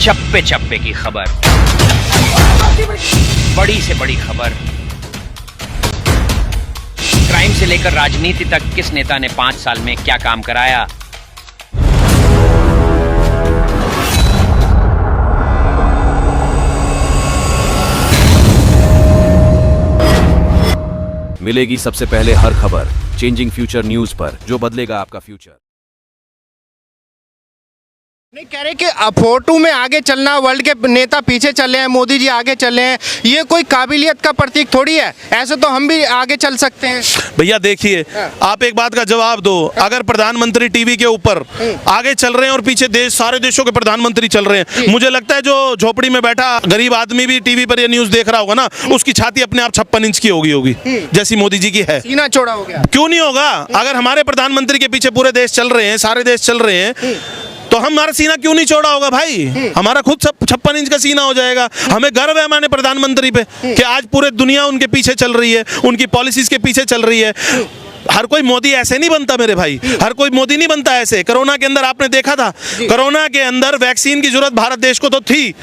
चप्पे चप्पे की खबर, बड़ी से बड़ी खबर, क्राइम से लेकर राजनीति तक किस नेता ने 5 साल में क्या काम कराया। मिलेगी सबसे पहले हर खबर चेंजिंग फ्यूचर न्यूज पर, जो बदलेगा आपका फ्यूचर। नहीं कह रहे कि फोटो में आगे चलना, वर्ल्ड के नेता पीछे चले हैं, मोदी जी आगे चले हैं, ये कोई काबिलियत का प्रतीक थोड़ी है। ऐसे तो हम भी आगे चल सकते हैं। भैया देखिए, आप एक बात का जवाब दो, अगर प्रधानमंत्री टीवी के ऊपर आगे चल रहे हैं और पीछे देश, सारे देशों के प्रधानमंत्री चल रहे हैं, मुझे लगता है जो झोपड़ी में बैठा गरीब आदमी भी टीवी पर ये न्यूज देख रहा होगा ना, उसकी छाती अपने आप 56 इंच की होगी जैसी मोदी जी की है। सीना चौड़ा हो गया। क्यों नहीं होगा? अगर हमारे प्रधानमंत्री के पीछे पूरे देश चल रहे हैं, सारे देश चल रहे हैं, तो हमारा सीना क्यों नहीं चौड़ा होगा भाई? हमारा खुद 56 इंच का सीना हो जाएगा। हमें गर्व है हमारे प्रधानमंत्री पे कि आज पूरे दुनिया उनके पीछे चल रही है, उनकी पॉलिसीज के पीछे चल रही है। हर कोई मोदी ऐसे नहीं बनता मेरे भाई, हर कोई मोदी नहीं बनता ऐसे। कोरोना के अंदर आपने देखा था, कोरोना के अंदर वैक्सीन की जरूरत भारत देश को तो थी,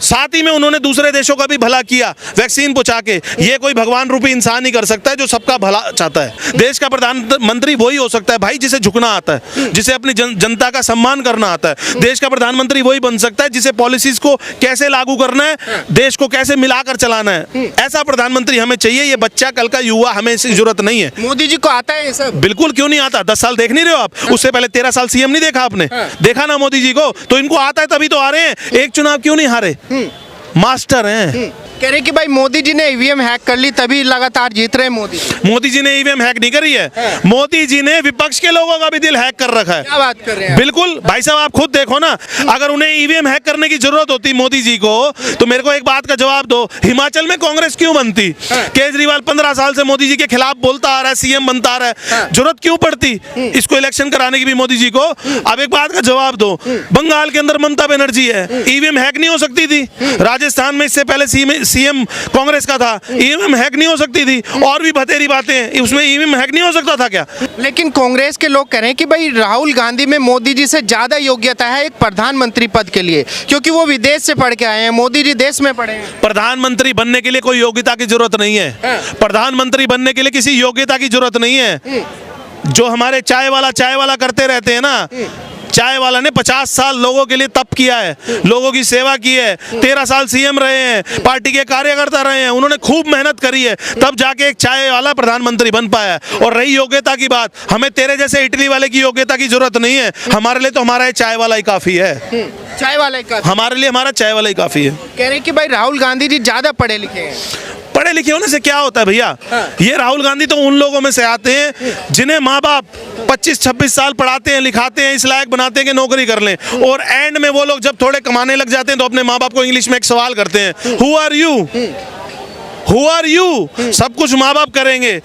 साथ ही में उन्होंने दूसरे देशों का भी भला किया वैक्सीन पहुंचा के। ये कोई भगवान रूपी इंसान ही कर सकता है जो सबका भला चाहता है। देश का प्रधानमंत्री वही हो सकता है भाई जिसे झुकना आता है, जिसे अपनी जनता का सम्मान करना आता है। देश का प्रधानमंत्री वही बन सकता है जिसे पॉलिसीज को कैसे लागू करना है, देश को कैसे मिलाकर चलाना है। ऐसा प्रधानमंत्री हमें चाहिए। ये बच्चा कल का युवा, हमें इसकी जरूरत नहीं है। मोदी जी को आता है ये सब? बिल्कुल क्यों नहीं आता? 10 साल देख नहीं रहे हो आप? उससे पहले 13 साल सीएम नहीं देखा आपने? देखा ना मोदी जी को? तो इनको आता है तभी तो आ रहे हैं। एक चुनाव क्यों नहीं हारे? मास्टर हैं। कह रहे कि भाई मोदी जी ने ईवीएम हैक कर ली तभी लगातार जीत रहे हैं मोदी। मोदी जी ने ईवीएम हैक नहीं करी है, मोदी जी ने विपक्ष के लोगों का भी दिल हैक कर रखा है। क्या बात कर रहे हैं? बिल्कुल भाई साहब, आप खुद देखो ना, अगर उन्हें ईवीएम हैक करने की जरूरत होती मोदी जी को, तो मेरे को एक बात का जवाब दो, हिमाचल में कांग्रेस क्यों बनती? केजरीवाल 15 साल से मोदी जी के खिलाफ बोलता आ रहा है, सीएम बनता आ रहा है, जरूरत क्यों पड़ती इसको इलेक्शन कराने की भी मोदी जी को? अब एक बात का जवाब दो, बंगाल के अंदर ममता बनर्जी है, ईवीएम हैक नहीं हो सकती थी? राजस्थान में इससे पहले सीएम कांग्रेस का था, ईवीएम हैक नहीं हो सकती थी? और भी बतेरी बातें, उसमें ईवीएम हैक नहीं हो सकता था क्या? लेकिन कांग्रेस के लोग कह रहे हैं कि भाई राहुल गांधी में मोदी जी से ज्यादा योग्यता है एक प्रधानमंत्री पद के लिए, क्योंकि वो विदेश से पढ़ के आए हैं, मोदी जी देश में पढ़े हैं। प्रधानमंत्री बनने के लिए कोई योग्यता की जरूरत नहीं है। प्रधानमंत्री बनने के लिए किसी योग्यता की जरूरत नहीं है। जो हमारे चाय वाला करते रहते हैं ना, चाय वाला ने 50 साल लोगों के लिए तप किया है, लोगों की सेवा की है, 13 साल सीएम रहे हैं, पार्टी के कार्यकर्ता रहे हैं, उन्होंने खूब मेहनत करी है, तब जाके एक चाय वाला प्रधानमंत्री बन पाया। और रही योग्यता की बात, हमें तेरे जैसे इटली वाले की योग्यता की जरूरत नहीं है। हमारे लिए तो हमारा चाय वाला ही काफी है। चाय वाला ही काफी? हमारे लिए हमारा चाय वाला ही काफी है। कह रहे कि भाई राहुल गांधी जी ज्यादा पढ़े लिखे हैं। पढ़े लिखे होने से क्या होता है भैया? ये राहुल गांधी तो उन लोगों में से आते हैं जिन्हें माँ बाप 25-26 साल पढ़ाते हैं, लिखाते हैं, इस लायक बनाते हैं कि नौकरी कर लें, और एंड में वो लोग जब थोड़े कमाने लग जाते हैं तो अपने माँ बाप को इंग्लिश में एक सवाल करते हैं, who are you? Who are you? सब कुछ माँ बाप करेंगे,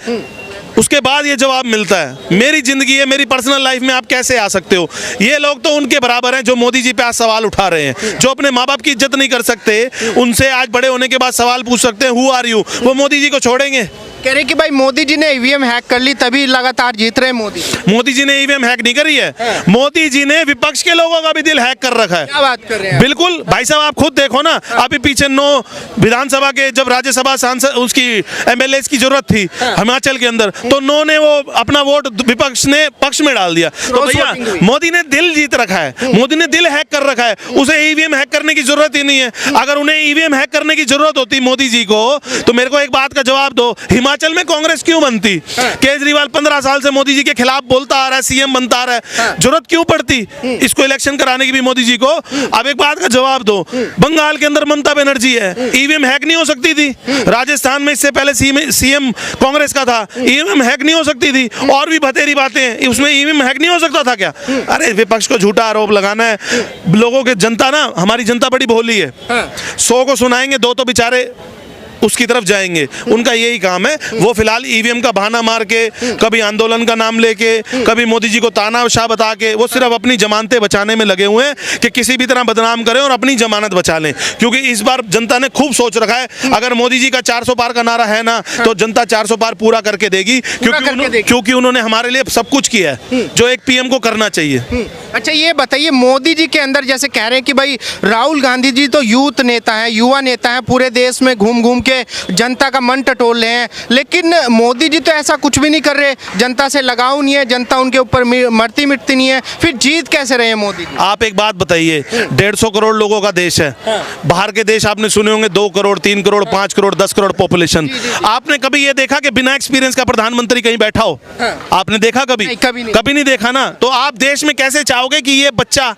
उसके बाद ये जवाब मिलता है, मेरी जिंदगी है, मेरी पर्सनल लाइफ में आप कैसे आ सकते हो? ये लोग तो उनके बराबर हैं जो मोदी जी पे आज सवाल उठा रहे हैं, जो अपने माँ बाप की इज्जत नहीं कर सकते, उनसे आज बड़े होने के बाद सवाल पूछ सकते हैं हु आर यू? वो मोदी जी को छोड़ेंगे? कह रहे कि भाई मोदी जी ने ईवीएम हैक कर ली तभी लगातार जीत रहे हैं मोदी। मोदी जी ने ईवीएम हैक नहीं करी है, मोदी जी ने विपक्ष के लोगों का भी दिल हैक कर रखा है। क्या बात कर रहे हैं? बिल्कुल भाई साहब, आप खुद देखो ना, अभी पीछे 9 विधानसभा के जब राज्यसभा सांसद उसकी एमएलए की जरूरत थी हिमाचल के अंदर, तो 9 ने वो अपना वोट विपक्ष ने पक्ष में डाल दिया। तो भैया मोदी ने दिल जीत रखा है, मोदी ने दिल हैक कर रखा है, उसे ईवीएम हैक करने की जरूरत ही नहीं है। अगर उन्हें ईवीएम हैक करने की जरूरत होती मोदी जी को, तो मेरे को एक बात का जवाब दो, हिमाचल में कांग्रेस क्यों बनती? केजरीवाल 15 साल से मोदी जी के खिलाफ बोलता आ रहा है, सीएम बनता आ रहा है, जरूरत क्यों पड़ती इसको इलेक्शन कराने की भी मोदी जी को? अब एक बात का जवाब दो, बंगाल के अंदर ममता बनर्जी है, ईवीएम हैक नहीं हो सकती थी? राजस्थान में इससे पहले सीएम कांग्रेस का था, ईवीएम हैक नहीं हो सकती थी? और भी बतेरी बातें, उसमें ईवीएम हैक नहीं हो सकता था क्या? अरे विपक्ष को झूठा आरोप लगाना है। लोगों के जनता ना, हमारी जनता बड़ी भोली है, 100 को सुनाएंगे, 2 तो बेचारे उसकी तरफ जाएंगे, उनका यही काम है। वो फिलहाल ईवीएम का बहाना मार के, कभी आंदोलन का नाम लेके, कभी मोदी जी को तानाशाह बता के, वो सिर्फ अपनी जमानतें बचाने में लगे हुए हैं कि किसी भी तरह बदनाम करें और अपनी जमानत बचा लें। क्योंकि इस बार जनता ने खूब सोच रखा है, अगर मोदी जी का 400 पार का नारा है ना, तो जनता 400 पार पूरा करके देगी, क्योंकि उन्होंने हमारे लिए सब कुछ किया है जो एक पीएम को करना चाहिए। अच्छा ये बताइए, मोदी जी के अंदर जैसे कह रहे हैं कि भाई राहुल गांधी जी तो यूथ नेता हैं, युवा नेता हैं, पूरे देश में घूम घूम के जनता का मन टटोल रहे हैं, लेकिन मोदी जी तो ऐसा कुछ भी नहीं कर रहे, जनता से लगाव नहीं है, जनता उनके ऊपर मरती मिटती नहीं है, फिर जीत कैसे रहे हैं मोदी जी? आप एक बात बताइए, 150 करोड़ लोगों का देश है। बाहर के देश आपने सुने होंगे 2 करोड़, 3 करोड़, 5 करोड़, 10 करोड़ पॉपुलेशन। आपने कभी ये देखा कि बिना एक्सपीरियंस का प्रधानमंत्री कहीं बैठा हो? आपने देखा कभी? नहीं, कभी नहीं देखा ना। तो आप देश में कैसे चाहोगे कि ये बच्चा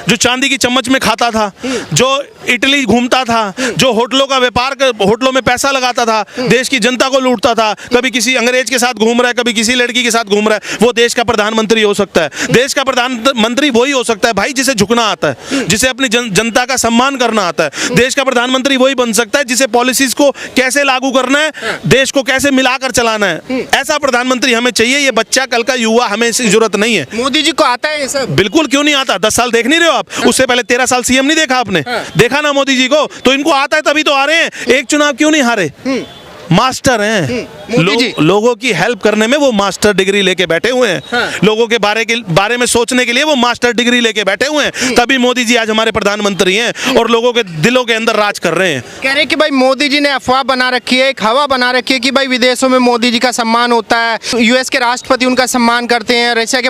जो चांदी की चम्मच में खाता था, जो इटली घूमता था, जो होटलों का व्यापार होटलों में पैसा लगाता था, देश की जनता को लूटता था, कभी किसी अंग्रेज के साथ घूम रहा है, कभी किसी लड़की के साथ घूम रहा है, वो देश का प्रधानमंत्री हो सकता है? देश का प्रधानमंत्री वही हो सकता है भाई जिसे झुकना आता है, जिसे अपनी जनता का सम्मान करना आता है। देश का प्रधानमंत्री वही बन सकता है जिसे पॉलिसीज को कैसे लागू करना है, देश को कैसे मिलाकर चलाना है। ऐसा प्रधानमंत्री हमें चाहिए। ये बच्चा कल का युवा, हमें इसकी जरूरत नहीं है। मोदी जी को आता है ये सब? बिल्कुल, क्यों नहीं आता? 10 साल देख नहीं रहे हो आप? उससे पहले 13 साल सीएम नहीं देखा आपने? देखा ना मोदी जी को? तो इनको आता है तभी तो आ रहे हैं। एक चुनाव क्यों नहीं हारे? मास्टर हैं मोदी जी। लोगों की हेल्प करने में वो मास्टर डिग्री लेके बैठे हुए हैं। लोगों के बारे में सोचने के लिए वो मास्टर डिग्री लेके बैठे हुए हैं। तभी मोदी जी आज हमारे प्रधानमंत्री हैं और लोगों के दिलों के अंदर राज कर रहे हैं। कह रहे हैं कि भाई मोदी जी ने अफवाह बना रखी है, एक हवा बना रखी है कि भाई विदेशों में मोदी जी का सम्मान होता है, यूएस के राष्ट्रपति उनका सम्मान करते हैं, रशिया के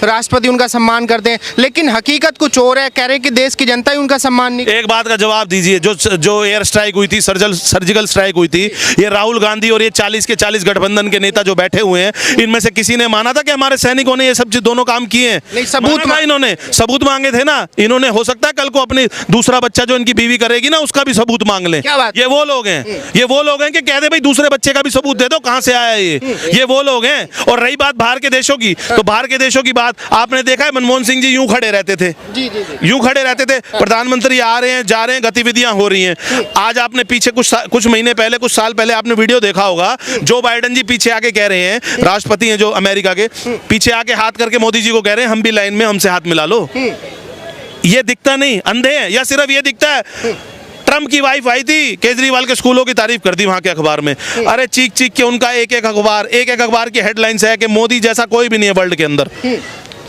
राष्ट्रपति उनका सम्मान करते हैं, लेकिन हकीकत कुछ और है। कह रहे हैं कि देश की जनता ही उनका सम्मान नहीं। एक बात का जवाब दीजिए, जो एयर स्ट्राइक हुई थी, सर्जिकल स्ट्राइक हुई थी, ये राहुल गांधी और ये 40 के 40 गठबंधन के नेता जो बैठे हुए हैं, इनमें से किसी ने माना था कि हमारे सैनिकों ने ये सब दोनों काम किए हैं? नहीं, सबूत इन्होंने सबूत मांगे थे ना। इन्होंने, हो सकता है कल को अपनी दूसरा बच्चा जो इनकी बीवी करेगी ना, उसका भी सबूत मांग लें। क्या बात? ये वो लोग हैं कि कह दे भाई दूसरे बच्चे का भी सबूत दे दो, कहां से आया ये वो लोग हैं। और रही बात बाहर के देशों की, तो बाहर के देशों की बात आपने देखा है, मनमोहन सिंह जी यूं खड़े रहते थे, यूं खड़े रहते थे। प्रधानमंत्री आ रहे हैं, जा रहे हैं, गतिविधियां हो रही हैं। आज आपने पीछे कुछ महीने पहले, कुछ साल पहले आपने वीडियो देखा होगा, जो बाइडेन जी पीछे आके कह रहे हैं, राष्ट्रपति हैं जो अमेरिका के, पीछे आके हाथ करके मोदी जी को कह रहे हैं हम भी लाइन में, हमसे हाथ मिला लो। ये दिखता नहीं? अंधे हैं? या सिर्फ ये दिखता है? ट्रम्प की वाइफ आई थी, केजरीवाल के स्कूलों की तारीफ कर दी वहां के अखबार में। अरे चीख चीख के उनका एक एक अखबार की हेडलाइंस है कि मोदी जैसा कोई भी नहीं है वर्ल्ड के अंदर।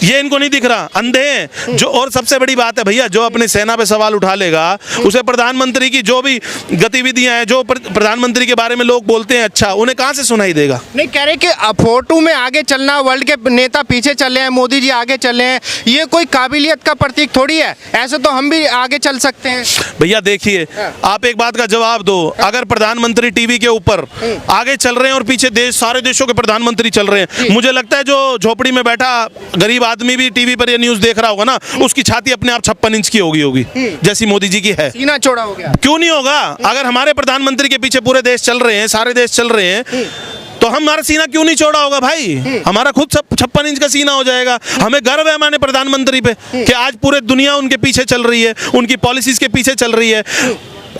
ये इनको नहीं दिख रहा, अंधे हैं जो। और सबसे बड़ी बात है भैया, जो अपनी सेना पे सवाल उठा लेगा, उसे प्रधानमंत्री की जो भी गतिविधियां हैं, जो प्रधानमंत्री के बारे में लोग बोलते हैं, अच्छा, उन्हें कहां से सुनाई देगा? नहीं, कह रहे कि फोटो में आगे चलना, वर्ल्ड के नेता पीछे चले हैं, मोदी जी आगे चले हैं, ये कोई काबिलियत का प्रतीक थोड़ी है। ऐसे तो हम भी आगे चल सकते हैं। भैया देखिए, आप एक बात का जवाब दो, अगर प्रधानमंत्री टीवी के ऊपर आगे चल रहे हैं और पीछे सारे देशों के प्रधानमंत्री चल रहे हैं, मुझे लगता है जो झोपड़ी में बैठा गरीब आदमी भी टीवी पर ये न्यूज़ देख रहा होगा ना, उसकी छाती अपने आप 56 इंच की होगी जैसी मोदी जी की है। सीना चौड़ा हो गया। क्यों नहीं होगा? अगर हमारे प्रधानमंत्री के पीछे पूरे देश चल रहे हैं, सारे देश चल रहे हैं, तो हमारा सीना क्यों नहीं चौड़ा होगा भाई? हमारा खुद 56 इंच का सीना हो जाएगा। हमें गर्व है हमारे प्रधानमंत्री पे कि आज पूरे दुनिया उनके पीछे चल रही है, उनकी पॉलिसीज के पीछे चल रही है।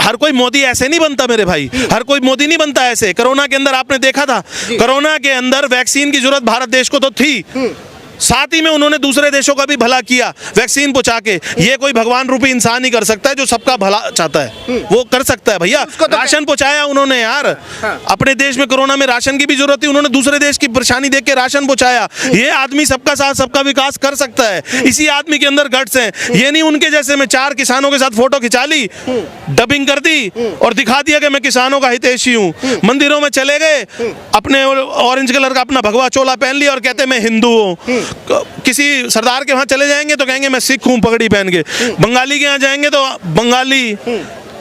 हर कोई मोदी ऐसे नहीं बनता मेरे भाई, हर कोई मोदी नहीं बनता ऐसे। कोरोना के अंदर आपने देखा था, कोरोना के अंदर वैक्सीन की जरूरत भारत देश को तो थी, साथ ही में उन्होंने दूसरे देशों का भी भला किया वैक्सीन पहुंचा के। ये कोई भगवान रूपी इंसान ही कर सकता है जो सबका भला चाहता है, वो कर सकता है भैया। राशन पहुंचाया उन्होंने यार, अपने देश में कोरोना में राशन की भी जरूरत थी, उन्होंने दूसरे देश की परेशानी देख के राशन पहुंचाया। ये आदमी सबका साथ सबका विकास कर सकता है, इसी आदमी के अंदर गट्स हैं। ये नहीं उनके जैसे में 4 किसानों के साथ फोटो खिंचा ली, डबिंग कर दी और दिखा दिया कि मैं किसानों का हितैषी हूँ। मंदिरों में चले गए, अपने ऑरेंज कलर का अपना भगवा चोला पहन लिया और कहते मैं हिंदू हूँ। किसी सरदार के वहां चले जाएंगे तो कहेंगे मैं सिख हूं पगड़ी पहन के, बंगाली के यहाँ जाएंगे तो बंगाली।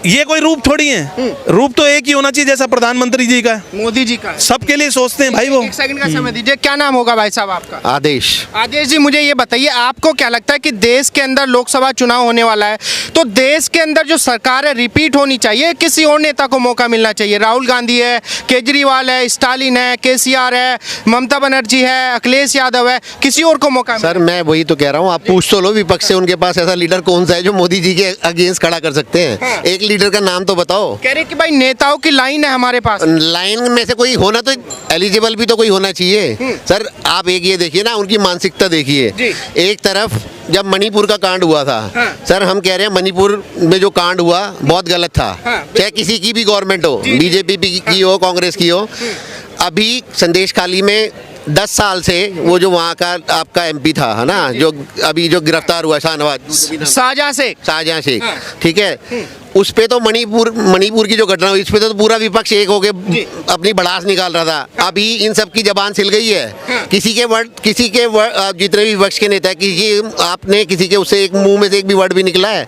ये कोई रूप थोड़ी है, रूप तो एक ही होना चाहिए जैसा प्रधानमंत्री जी का, मोदी जी का। सबके लिए सोचते हैं भाई वो। एक सेकंड का समय दीजिए, क्या नाम होगा भाई साहब आपका? आदेश। आदेश जी, मुझे ये बताइए, आपको क्या लगता है कि देश के अंदर लोकसभा चुनाव होने वाला है, तो देश के अंदर जो सरकार है रिपीट होनी चाहिए, किसी और नेता को मौका मिलना चाहिए? राहुल गांधी है, केजरीवाल है, स्टालिन है, केसीआर है, ममता बनर्जी है, अखिलेश यादव है, किसी और को मौका? सर मैं वही तो कह रहा हूँ, आप पूछ तो लो विपक्ष से, उनके पास ऐसा लीडर कौन सा है जो मोदी जी के अगेंस्ट खड़ा कर सकते हैं? एक लीडर का नाम तो बताओ। कह रहे कि भाई नेताओं की लाइन है हमारे पास, लाइन में से कोई होना तो एलिजिबल भी तो कोई होना चाहिए। सर आप एक ये देखिए ना, उनकी मानसिकता देखिए। एक तरफ जब मणिपुर का कांड हुआ था, सर हम कह रहे हैं मणिपुर में जो कांड हुआ बहुत गलत था, चाहे किसी की भी गवर्नमेंट हो, बीजेपी की हो, कांग्रेस की हो। अभी संदेश खाली में 10 साल से वो जो वहाँ का आपका एमपी था, है ना, जो अभी जो गिरफ्तार हुआ शाहजहां से शाहजहां शेख, ठीक है, उस पे तो मणिपुर की जो घटना हुई, इस पे तो पूरा विपक्ष एक होके अपनी भड़ास निकाल रहा था। अभी इन सब की जबान सिल गई है। किसी के जितने भी विपक्ष के नेता आपने किसी के उससे एक मुंह में से एक भी वर्ड भी निकला है?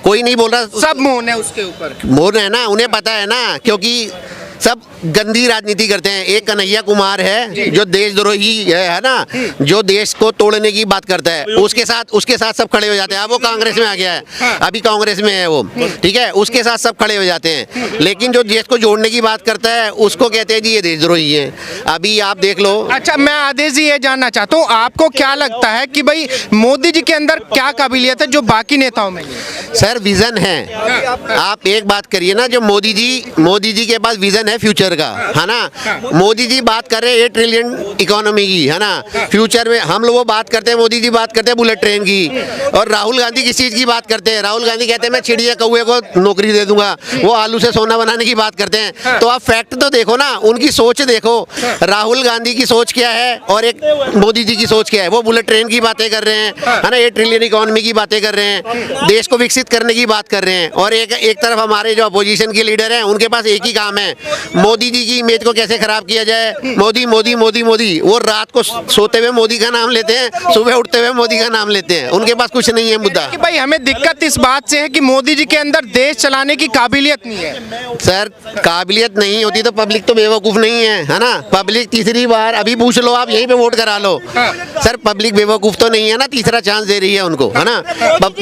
कोई नहीं बोल रहा। सब मौन है उसके ऊपर, मौन है ना, उन्हें पता है ना, क्योंकि सब गंदी राजनीति करते हैं। एक कन्हैया कुमार है जो देशद्रोही है ना, जो देश को तोड़ने की बात करता है, उसके साथ सब खड़े हो जाते हैं। अब वो कांग्रेस में आ गया है, अभी कांग्रेस में है वो, ठीक है, उसके साथ सब खड़े हो जाते हैं। लेकिन जो देश को जोड़ने की बात करता है उसको कहते हैं जी ये देशद्रोही है। अभी आप देख लो। अच्छा, मैं आदेश जी ये जानना चाहता हूँ, आपको क्या लगता है कि भाई मोदी जी के अंदर क्या काबिलियत है जो बाकी नेताओं में नहीं है? सर विजन है। आप एक बात करिए ना, जो मोदी जी के पास विजन है फ्यूचर का, है ना। मोदी जी बात कर रहे हैं 8 ट्रिलियन इकोनॉमी की, है ना। फ्यूचर में हम लोग वो बात करते हैं, मोदी जी बात करते हैं बुलेट ट्रेन की, और राहुल गांधी किस चीज की बात करते हैं? राहुल गांधी कहते हैं मैं चिड़िया कौए को नौकरी दे दूंगा, वो आलू से सोना बनाने की बात करते हैं। तो आप फैक्ट तो देखो ना, उनकी सोच देखो। राहुल गांधी की सोच क्या है और एक मोदी जी की सोच क्या है? वो बुलेट ट्रेन की बातें कर रहे हैं, है ना, 8 ट्रिलियन इकोनॉमी की बातें कर रहे हैं, देश को विकसित करने की बात कर रहे हैं। और एक तरफ हमारे जो अपोजिशन के लीडर हैं, उनके पास एक ही काम है, मोदी जी की इमेज को कैसे खराब किया जाए। मोदी मोदी मोदी मोदी, वो रात को सोते हुए मोदी का नाम लेते हैं, सुबह उठते हुए मोदी का नाम लेते हैं। उनके पास कुछ नहीं है मुद्दा। कि भाई हमें दिक्कत इस बात से है कि मोदी जी के अंदर देश चलाने की काबिलियत नहीं है। सर काबिलियत नहीं होती तो पब्लिक तो बेवकूफ नहीं है ना। पब्लिक तीसरी बार अभी पूछ लो, आप यहीं पे वोट करा लो। सर पब्लिक बेवकूफ तो नहीं है ना, तीसरा चांस दे रही है उनको, है ना।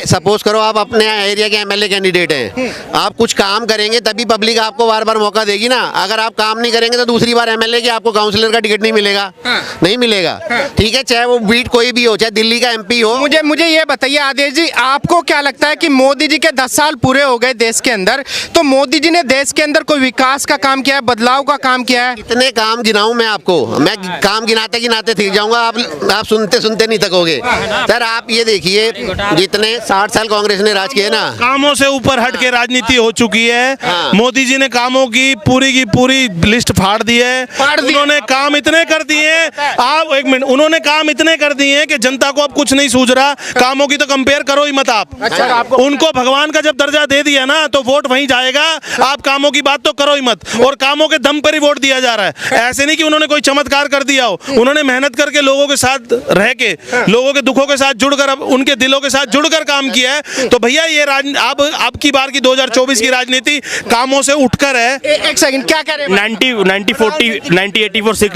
सपोज करो आप अपने एरिया के एमएलए कैंडिडेट हैं, आप कुछ काम करेंगे तभी पब्लिक आपको बार बार मौका देगी ना। अगर आप काम नहीं करेंगे तो दूसरी बार एमएलए की आपको काउंसलर का टिकट नहीं मिलेगा, नहीं मिलेगा, ठीक है, चाहे वो बीट कोई भी हो, चाहे दिल्ली का एमपी हो। मुझे ये बताइए आदेश जी, आपको क्या लगता है कि मोदी जी के 10 साल पूरे हो गए देश के अंदर, तो मोदी जी ने देश के अंदर कोई विकास का काम किया है, बदलाव का काम किया है? इतने काम गिनाऊं मैं आपको, मैं काम गिनाते गिनाते थक जाऊंगा, आप सुनते सुनते नहीं थकोगे। सर आप ये देखिए, जितने 60 साल कांग्रेस ने राज किया ना, कामों से ऊपर हट के राजनीति हो चुकी है। मोदी जी ने कामों की पूरी लिस्ट फाड़ दी है। उन्होंने काम इतने कर दिए, आप एक मिनट, उन्होंने काम इतने कर दिए कि जनता को अब कुछ नहीं सूझ रहा। कामों की तो कंपेयर करो ही मत आप। उनको भगवान का जब दर्जा दे दिया ना तो वोट वहीं जाएगा। आप कामों की बात तो करो ही मत, और कामों के दम पर ही वोट दिया जा रहा है। ऐसे नहीं कि उन्होंने कोई चमत्कार कर दिया हो, उन्होंने मेहनत करके लोगों के साथ रह के, लोगों के दुखों के साथ जुड़कर, उनके दिलों के साथ जुड़कर काम किया है। तो भैया ये अब की बार की 2024 की राजनीति कामों से उठकर है। एक सेकंड, क्या कह रहे हैं? 1984 सिख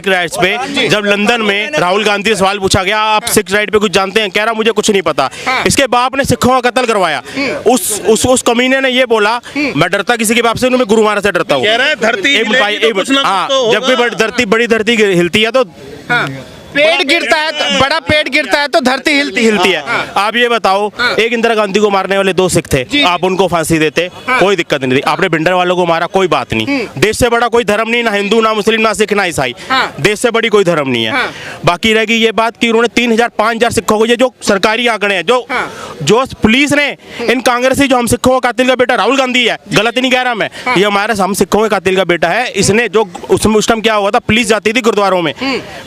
राइट्स पे जब लंदन में राहुल गांधी से सवाल पूछा गया, आप सिख राइट पे कुछ जानते हैं? कह रहा मुझे कुछ नहीं पता। इसके बाप ने सिखों का कत्ल करवाया। उस कमीने ने ये बोला, मैं डरता किसी के बाप से, मैं गुरु महाराज से डरता हूँ। जब कोई बड़ी धरती हिलती है तो पेड़ गिरता है, तो बड़ा पेड़ गिरता है तो धरती हिलती है। आप ये बताओ, एक इंदिरा गांधी को मारने वाले 2 सिख थे, आप उनको फांसी देते, कोई दिक्कत नहीं थी। आपने भिंडर वालों को मारा, कोई बात नहीं। देश से बड़ा कोई धर्म नहीं, ना हिंदू, ना मुस्लिम, ना सिख, ना ईसाई। देश से बड़ी कोई धर्म नहीं है। बाकी रहेगी ये बात कि उन्होंने 3000 5000 सिखों को, ये जो सरकारी आंकड़े हैं, जो पुलिस ने इन कांग्रेसी, जो हम सिखों का कातिल का बेटा राहुल गांधी है, गलत नहीं कह रहा मैं, ये हमारे हम सिखों के कातिल का बेटा है। इसने जो उसमें उस टाइम क्या हुआ था, पुलिस जाती थी गुरुद्वारों में,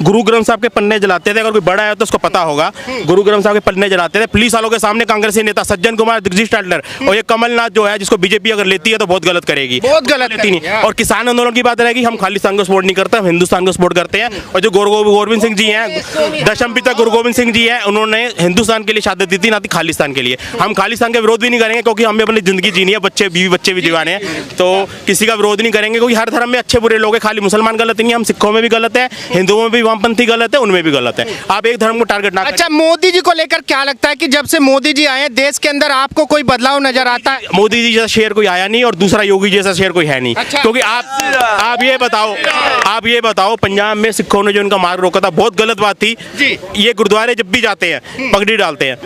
गुरु ग्रंथ साहब के पन्ने जलाते थे। अगर कोई बड़ा है तो उसको पता होगा, गुरु ग्रंथ साहब के पन्ने जलाते थे पुलिस वालों के सामने। कांग्रेसी नेता सज्जन कुमार, जगदीश टाडलर और ये कमलनाथ जो है, जिसको बीजेपी अगर लेती है तो बहुत गलत करेगी, बहुत गलत लेती नहीं। और किसान आंदोलन की बात रहेगी, हम खालिस्तान को सपोर्ट नहीं करते, हम हिंदुस्तान को सपोर्ट करते हैं। और जो गुरु गोविंद सिंह जी हैं, दशम पिता गुरु गोविंद सिंह जी हैं, उन्होंने हिंदुस्तान के लिए शहादत दी थी, ना कि खालिस्तान के लिए। हम खालिस्तान का विरोध भी नहीं करेंगे, क्योंकि हमें अपनी जिंदगी जीनी है, बच्चे भी जीवाने हैं, तो किसी का विरोध नहीं करेंगे, क्योंकि हर धर्म में अच्छे बुरे लोग हैं। खाली मुसलमान गलत नहीं है, हम सिखों में भी गलत है, हिंदुओं में भी वामपंथी गलत है, उनमें भी गलत है। आप एक धर्म को टारगेट ना। अच्छा, मोदी जी को लेकर क्या लगता है कि जब से मोदी जी आए देश के अंदर आपको कोई बदलाव नजर आता है? मोदी जी जैसा शेर कोई आया नहीं, और दूसरा योगी जैसा शेर कोई है नहीं। अच्छा। क्योंकि आप ये बताओ पंजाब में सिखों ने जो उनका मार्ग रोका था, बहुत गलत बात थी। ये गुरुद्वारे जब भी जाते हैं पगड़ी डालते हैं,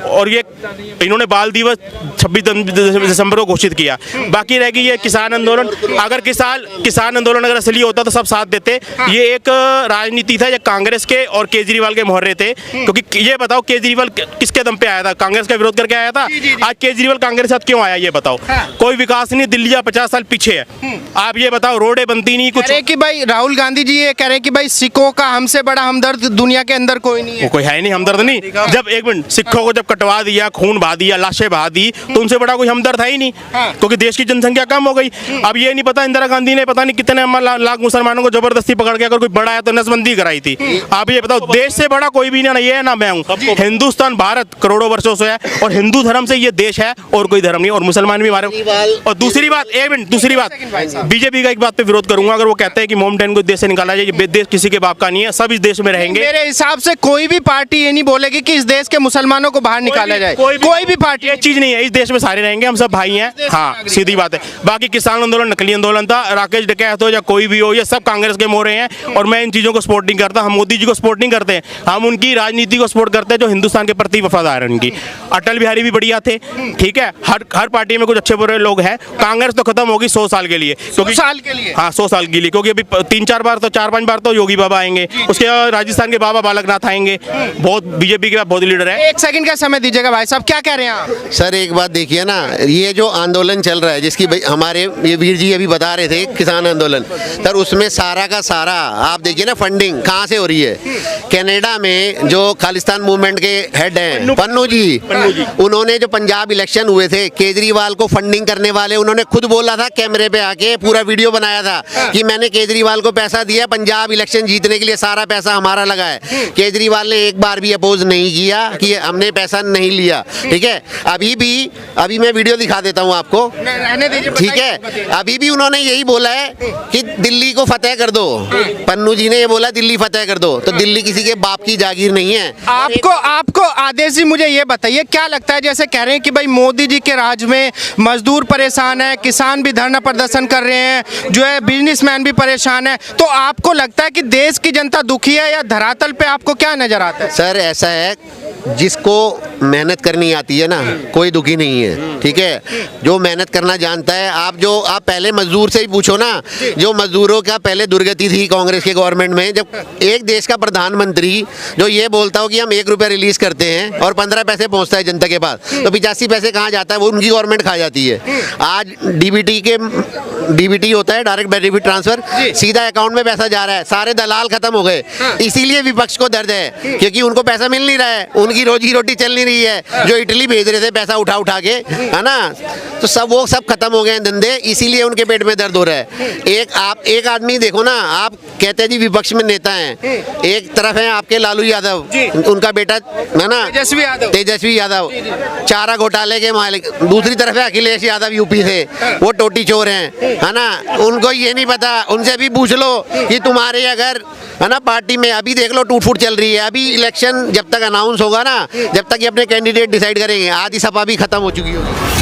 और ये इन्होंने बाल दिवस 26 दिसंबर को घोषित किया। बाकी रहेगी ये किसान आंदोलन। अगर किसान आंदोलन अगर असली होता तो सब साथ देते। ये एक राजनीति था, ये कांग्रेस के और केजरीवाल के मुहर्रे थे। क्योंकि ये बताओ केजरीवाल किसके दम पे आया था? कांग्रेस का विरोध करके आया था। आज केजरीवाल कांग्रेस के साथ क्यों आया ये बताओ? कोई विकास नहीं, दिल्ली 50 साल पीछे है। आप ये बताओ, रोडें बनती नहीं, कुछ कह रहे कि भाई राहुल गांधी जी ये कह रहे कि भाई सिखों का हमसे बड़ा हमदर्द दुनिया के अंदर कोई नहीं है। कोई है नहीं हमदर्द नहीं। जब एक मिनट, सिखों को जब कटवा दिया, खून बहा दिया, लाशें बहा दी, तो उनसे बड़ा कोई हमदर्द है ही नहीं, क्योंकि देश की जनसंख्या कम हो गई। अब ये नहीं पता इंदिरा गांधी ने पता नहीं कितने लाख मुसलमानों को जबरदस्ती पकड़ के अगर कोई बड़ा है तो नसबंदी कराई थी। आप ये बताओ, देश से बड़ा कोई भी ना ये है ना मैं हूँ। हिंदुस्तान भारत करोड़ों वर्षों से है और हिंदू धर्म से ये देश है और कोई धर्म नहीं, और मुसलमान भी हमारे। और दूसरी बात, एक मिनट, दूसरी बात, बीजेपी का एक बात पे विरोध करूंगा, अगर वो कहते हैं कि मोमडन को देश से निकाला जाए, ये देश किसी के बाप का नहीं है, सब इस देश में रहेंगे। मेरे हिसाब से कोई भी पार्टी ये नहीं बोलेगी कि इस देश के मुसलमानों को बाहर निकाला जाए। कोई भी पार्टी, ये चीज नहीं है। इस देश में सारे रहेंगे, हम सब भाई हैं। हाँ, सीधी बात है। बाकी किसान आंदोलन नकली आंदोलन था, राकेश डकैत हो या कोई भी हो, ये सब कांग्रेस के मोहरे हैं और मैं इन चीजों को सपोर्ट नहीं करता। हम मोदी जी को सपोर्ट नहीं करते, हम उनकी राजनीति को सपोर्ट करते हैं जो हिंदुस्तान के प्रति वफादार है उनकी। अटल बिहारी भी बढ़िया थे, ठीक है। हर पार्टी में कुछ अच्छे बुरे लोग हैं। कांग्रेस तो खत्म होगी 100 साल के लिए, क्योंकि 100 साल के लिए, हाँ 100 साल के लिए, क्योंकि अभी 3-4 बार तो 4-5 बार तो योगी बाबा आएंगे, उसके बाद राजस्थान के बाबा बालकनाथ आएंगे। बहुत बीजेपी के बहुत लीडर है। एक सेकंड का समय दीजिएगा भाई साहब, क्या कह रहे हैं आप? सर एक बात देखिए ना, ये जो आंदोलन चल रहा है जिसकी हमारे ये वीर जी अभी बता रहे थे, किसान आंदोलन, सर उसमें सारा का सारा आप देखिए ना, फंडिंग कहाँ से हो रही है। कनाडा में जो खालिस्तान मूवमेंट के हेड हैं पन्नू जी, उन्होंने जो पंजाब इलेक्शन हुए थे, केजरीवाल को फंडिंग करने वाले, उन्होंने खुद बोला था कैमरे पे आके, पूरा वीडियो बनाया था कि मैंने केजरीवाल को पैसा दिया पंजाब इलेक्शन जीतने के लिए, सारा पैसा हमारा लगा है। केजरीवाल ने एक बार भी अपोज नहीं किया कि हमने पैसा नहीं लिया, ठीक है। अभी मैं वीडियो दिखा देता हूँ आपको, ठीक है। अभी भी उन्होंने यही बोला है कि दिल्ली को फतेह कर दो, पन्नू जी ने ये बोला दिल्ली फतेह कर दो, तो दिल्ली किसी के बाप की जागीर नहीं है। आपको आदेश जी मुझे ये बताइए, क्या लगता है, जैसे कह रहे हैं कि भाई मोदी जी के राज में मजदूर परेशान है, किसान भी धरना प्रदर्शन कर रहे हैं, जो है बिजनेसमैन भी परेशान है, तो आपको लगता है कि देश की जनता दुखी है या धरातल पे आपको क्या नजर आता है? सर ऐसा है, जिसको मेहनत करनी आती है ना, कोई दुखी नहीं है, ठीक है। जो मेहनत करना जानता है, आप पहले मजदूर से ही पूछो ना, जो मजदूरों का पहले दुर्गति थी कांग्रेस के गवर्नमेंट में, जब एक देश का प्रधानमंत्री जो ये बोलता हो कि हम 1 रुपया रिलीज करते हैं और 15 पैसे पहुंचता है जनता के पास, तो 85 पैसे कहाँ जाता है? वो उनकी गवर्नमेंट खा जाती है। आज डीबीटी होता है, डायरेक्ट बेनिफिट ट्रांसफर, सीधा अकाउंट में पैसा जा रहा है, सारे दलाल खत्म हो गए। इसीलिए विपक्ष को दर्द है, क्योंकि उनको पैसा मिल नहीं रहा है, उनकी रोजी रोटी चल नहीं रही है। जो इटली भेज रहे थे पैसा उठा उठा के, है ना, तो वो सब खत्म हो गए हैं धंधे, इसीलिए उनके पेट में दर्द हो रहा है। एक आदमी देखो ना, आप कहते हैं जी विपक्ष में नेता हैं, एक तरफ है आपके लालू यादव, उनका बेटा है ना तेजस्वी यादव, चारा घोटाले के मालिक, दूसरी तरफ है अखिलेश यादव यूपी से, वो टोटी चोर हैं, है ना। उनको ये नहीं पता, उनसे भी पूछ लो कि तुम्हारे अगर, है ना, पार्टी में अभी देख लो टूट फूट चल रही है। अभी इलेक्शन जब तक अनाउंस होगा ना, जब तक ये अपने कैंडिडेट डिसाइड करेंगे, आधी सपा भी खत्म हो चुकी होगी।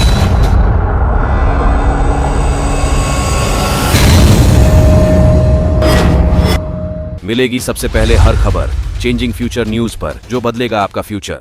मिलेगी सबसे पहले हर खबर चेंजिंग फ्यूचर न्यूज पर, जो बदलेगा आपका फ्यूचर।